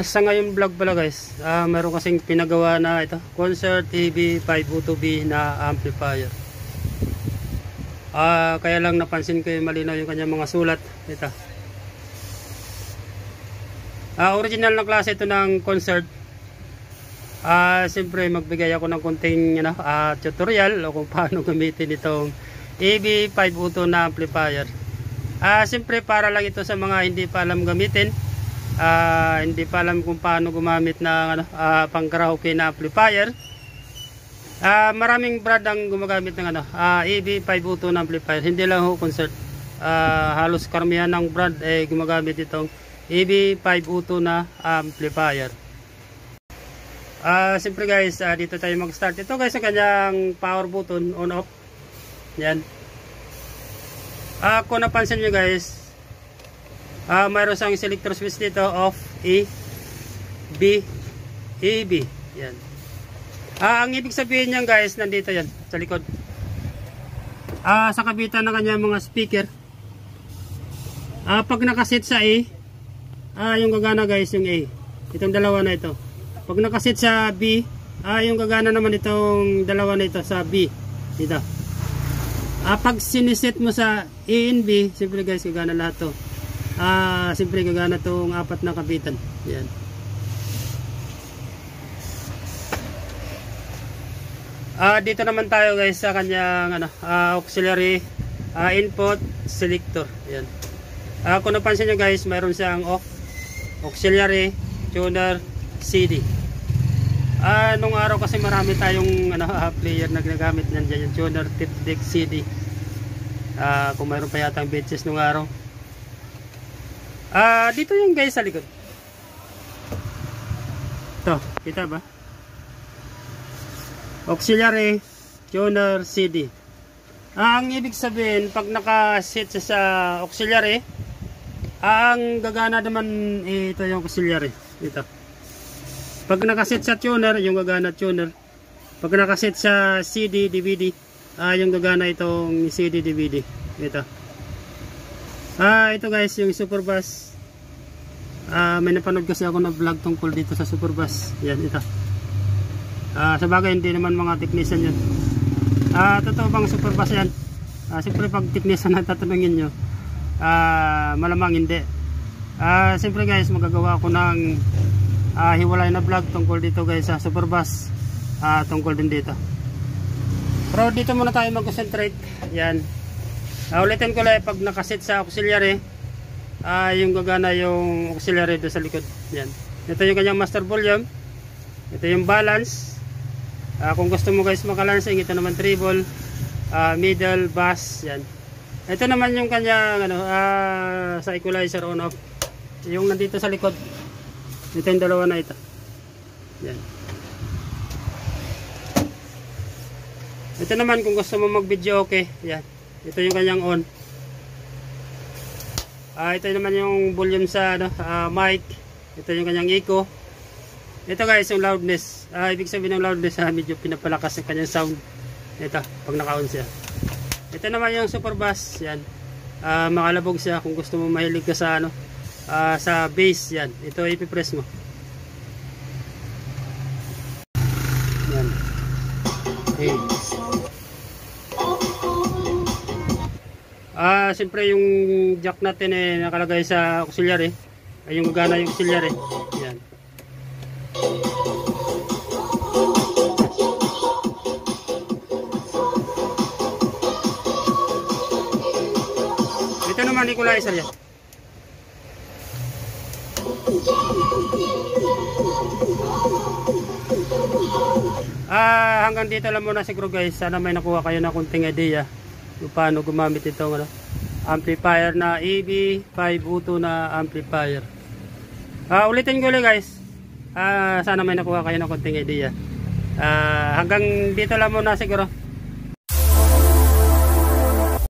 Sa ngayon vlog pala guys, meron kasing pinagawa na ito, Concert EB502B na amplifier. Kaya lang napansin ko yung malinaw yung kanyang mga sulat. Ito. Original na klase ito ng Concert. Siyempre magbigay ako ng konting tutorial o kung paano gamitin itong EB502 na amplifier. Siyempre para lang ito sa mga hindi pa alam gamitin. Hindi pa alam kung paano gumamit ng pang karaoke na amplifier. Maraming brand ang gumagamit ng EB502 na amplifier, hindi lang ho Concert. Halos karamihan ng brand gumagamit itong EB502 na amplifier. Siyempre guys, dito tayo mag-start. Ito guys ang kanyang power button, on off. Yan. Kung napansin nyo guys, mayroon siyang selector switch dito, off, E, B, EB. Yan. Ang ibig sabihin niyan guys, nandito yan sa likod. Sa kabitan ng kanya mga speaker. Pag nakasit sa A, yung gagana guys yung A. Itong dalawa na ito. Pag nakasit sa B, yung gagana naman itong dalawa na ito sa B. Dito. Pag siniset mo sa A and B, siyempre guys gagana lahat to. Siyempre gagana itong apat na kabitan. Yan. Dito naman tayo guys sa kanyang auxiliary input selector. Yan. Kung napansin nyo guys, mayroon siyang off, auxiliary, tuner, CD. Nung araw kasi marami tayong player na ginagamit nyan dyan, yung tuner, tip deck, CD. Kung mayroon pa yata ang bitches nung araw. Dito yung guys sa likod. Ito, kita ba? Auxiliary, tuner, CD. Ang ibig sabihin, pag nakaset sa auxiliary, ang gagana naman ito yung auxiliary. Ito. Pag nakaset sa tuner, yung gagana tuner. Pag nakaset sa CD, DVD, yung gagana itong CD, DVD. Ito. Ito guys, yung super bass. May napanood kasi ako na vlog tungkol dito sa super bass. Yan, ito. Sa bagay, hindi naman mga technician yun. Totoo bang super bass yan? Siyempre pag technician na tatanungin nyo, malamang hindi. Siyempre guys, magagawa ako ng hiwalay na vlog tungkol dito guys sa super bass. Tungkol din dito. Pero dito muna tayo mag-concentrate. Yan. Ulitin ko lang, pag nakasit sa auxiliary, yung gagana yung auxiliary doon sa likod. Yan. Ito yung kanyang master volume. Ito yung balance. Kung gusto mo guys makalansing, ito naman treble, middle, bass. Yan. Ito naman yung kanyang sa equalizer on off. Yung nandito sa likod. Ito yung dalawa na ito. Yan. Ito naman kung gusto mo mag video okay. Yan. Ito yung kanyang on. Ito naman yung volume sa mic. Ito yung kanyang echo. Ito guys yung loudness. Ibig sabihin ng loudness, medyo pinapalakas yung kanyang sound. Ito, pag naka-on siya. Ito naman yung super bass. Yan. Makalabog siya kung gusto mo mahilig ka sa sa bass. Yan. Ito ipipress mo. Yan. Okay. Siyempre yung jack natin nakalagay sa auxiliary. Yung gagana yung auxiliary. Yan. Ito naman equalizer yan. Hanggang dito lang muna siguro guys. Sana may nakuha kayo na kunting idea kung paano gumamit itong amplifier na EB502 na amplifier. Ulitin ko ulit guys. Sana may nakuha kayo na kunting idea. Hanggang dito lang muna siguro.